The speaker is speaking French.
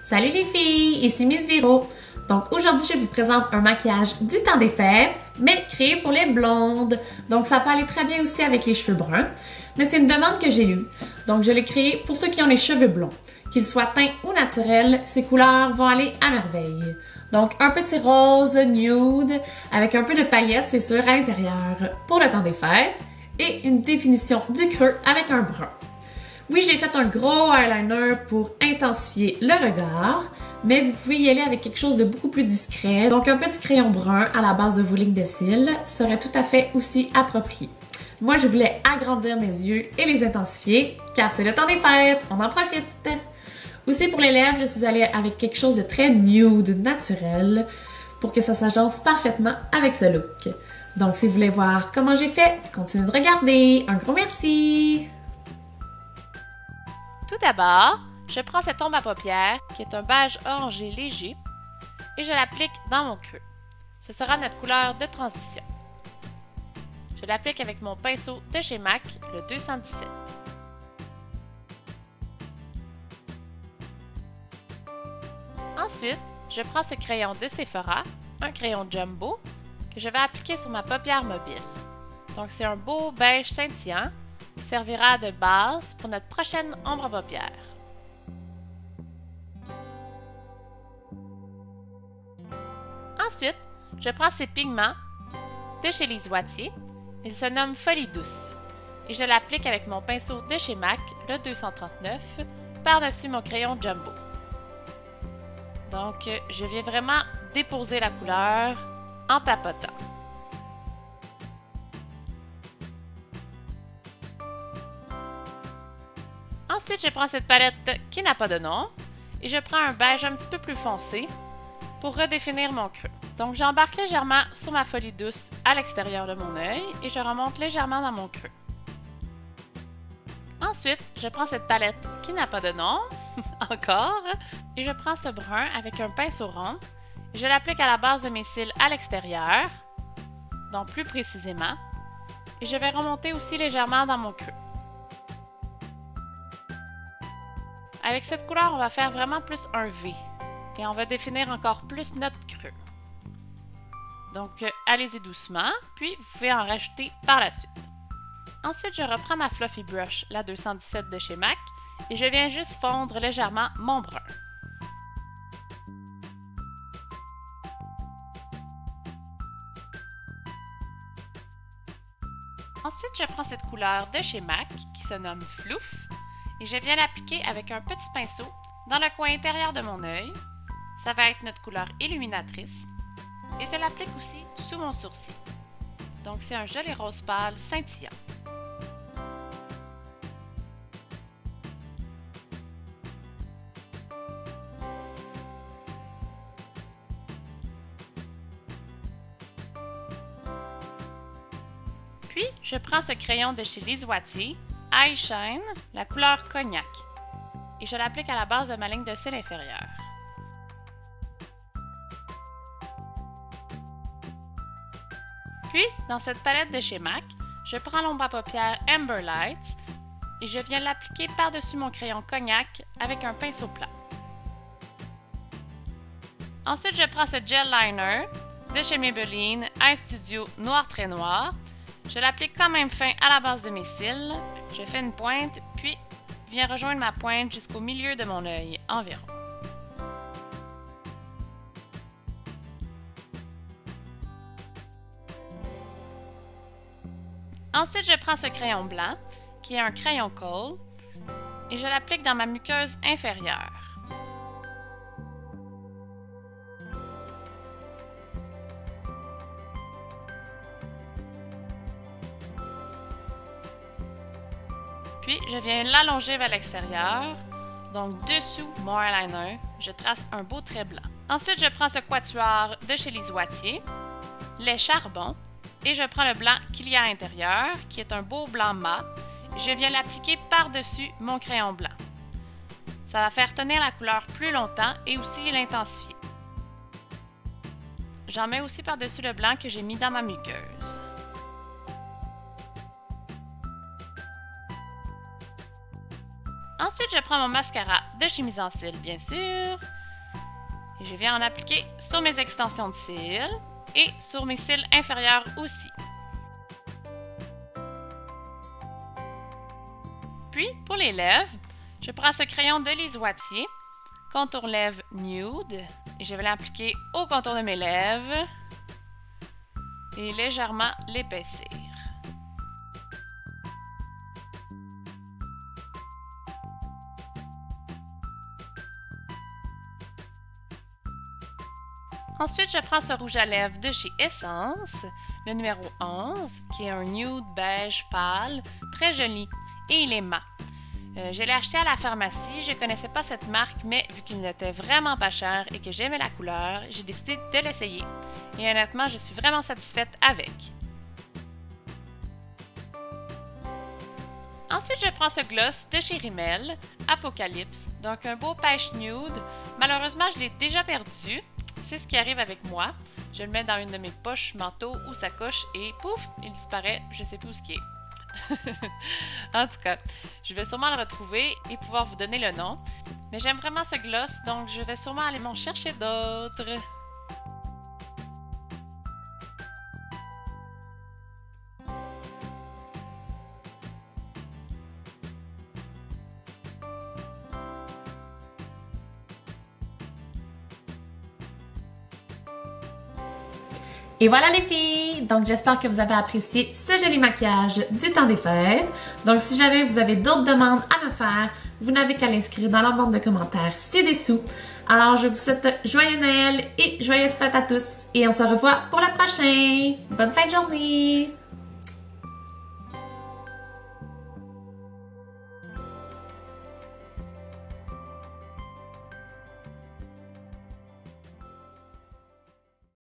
Salut les filles, ici Miss Viro. Donc aujourd'hui, je vous présente un maquillage du temps des fêtes, mais créé pour les blondes. Donc ça peut aller très bien aussi avec les cheveux bruns, mais c'est une demande que j'ai eue. Donc je l'ai créé pour ceux qui ont les cheveux blonds. Qu'ils soient teints ou naturels, ces couleurs vont aller à merveille. Donc un petit rose nude avec un peu de paillettes, c'est sûr, à l'intérieur pour le temps des fêtes et une définition du creux avec un brun. Oui, j'ai fait un gros eyeliner pour intensifier le regard, mais vous pouvez y aller avec quelque chose de beaucoup plus discret. Donc un petit crayon brun à la base de vos lignes de cils serait tout à fait aussi approprié. Moi, je voulais agrandir mes yeux et les intensifier, car c'est le temps des fêtes, on en profite! Aussi pour les lèvres, je suis allée avec quelque chose de très nude, naturel, pour que ça s'agence parfaitement avec ce look. Donc si vous voulez voir comment j'ai fait, continuez de regarder. Un gros merci! Tout d'abord, je prends cette ombre à paupières, qui est un beige orangé léger, et je l'applique dans mon creux. Ce sera notre couleur de transition. Je l'applique avec mon pinceau de chez MAC, le 217. Ensuite, je prends ce crayon de Sephora, un crayon jumbo, que je vais appliquer sur ma paupière mobile. Donc c'est un beau beige scintillant, qui servira de base pour notre prochaine ombre à paupières. Ensuite, je prends ces pigments de chez Lise Wattier. Ils se nomment Folie Douce. Et je l'applique avec mon pinceau de chez MAC, le 239, par-dessus mon crayon jumbo. Donc, je viens vraiment déposer la couleur en tapotant. Ensuite, je prends cette palette qui n'a pas de nom et je prends un beige un petit peu plus foncé pour redéfinir mon creux. Donc, j'embarque légèrement sur ma Folie Douce à l'extérieur de mon œil et je remonte légèrement dans mon creux. Ensuite, je prends cette palette qui n'a pas de nom, encore, et je prends ce brun avec un pinceau rond. Je l'applique à la base de mes cils à l'extérieur, donc plus précisément, et je vais remonter aussi légèrement dans mon creux. Avec cette couleur, on va faire vraiment plus un V, et on va définir encore plus notre creux. Donc, allez-y doucement, puis vous pouvez en rajouter par la suite. Ensuite, je reprends ma Fluffy Brush, la 217 de chez MAC, et je viens juste fondre légèrement mon brun. Ensuite, je prends cette couleur de chez MAC, qui se nomme Flouf, et je viens l'appliquer avec un petit pinceau dans le coin intérieur de mon œil. Ça va être notre couleur illuminatrice, et je l'applique aussi sous mon sourcil. Donc, c'est un joli rose pâle scintillant. Puis, je prends ce crayon de chez Lise Wattier, Eye Shine, la couleur cognac, et je l'applique à la base de ma ligne de cils inférieure. Puis, dans cette palette de chez MAC, je prends l'ombre à paupières Amber Light et je viens l'appliquer par-dessus mon crayon cognac avec un pinceau plat. Ensuite, je prends ce gel liner de chez Maybelline Eye Studio Noir Très Noir. Je l'applique quand même fin à la base de mes cils. Je fais une pointe, puis viens rejoindre ma pointe jusqu'au milieu de mon œil environ. Ensuite, je prends ce crayon blanc, qui est un crayon colle, et je l'applique dans ma muqueuse inférieure. Puis, je viens l'allonger vers l'extérieur, donc dessous mon eyeliner, je trace un beau trait blanc. Ensuite, je prends ce quatuor de chez Lise Wattier, les charbons, et je prends le blanc qu'il y a à l'intérieur, qui est un beau blanc mat, et je viens l'appliquer par-dessus mon crayon blanc. Ça va faire tenir la couleur plus longtemps et aussi l'intensifier. J'en mets aussi par-dessus le blanc que j'ai mis dans ma muqueuse. Ensuite, je prends mon mascara de chez Mise en Cils, bien sûr, Et je viens en appliquer sur mes extensions de cils et sur mes cils inférieurs aussi. Puis, pour les lèvres, je prends ce crayon de Lise Wattier, contour lèvres nude, et je vais l'appliquer au contour de mes lèvres et légèrement l'épaissir. Ensuite, je prends ce rouge à lèvres de chez Essence, le numéro 11, qui est un nude beige pâle, très joli, et il est mat. Je l'ai acheté à la pharmacie, je ne connaissais pas cette marque, mais vu qu'il n'était vraiment pas cher et que j'aimais la couleur, j'ai décidé de l'essayer. Et honnêtement, je suis vraiment satisfaite avec. Ensuite, je prends ce gloss de chez Rimmel, Apocalypse, donc un beau pêche nude. Malheureusement, je l'ai déjà perdu. C'est ce qui arrive avec moi. Je le mets dans une de mes poches, manteau ou sacoche et pouf, il disparaît, je ne sais plus où ce qui est. En tout cas, je vais sûrement le retrouver et pouvoir vous donner le nom. Mais j'aime vraiment ce gloss, donc je vais sûrement aller m'en chercher d'autres. Et voilà les filles! Donc j'espère que vous avez apprécié ce joli maquillage du temps des fêtes. Donc si jamais vous avez d'autres demandes à me faire, vous n'avez qu'à l'inscrire dans la barre de commentaires ci-dessous. Alors je vous souhaite joyeux Noël et joyeuses fêtes à tous. Et on se revoit pour la prochaine! Bonne fin de journée!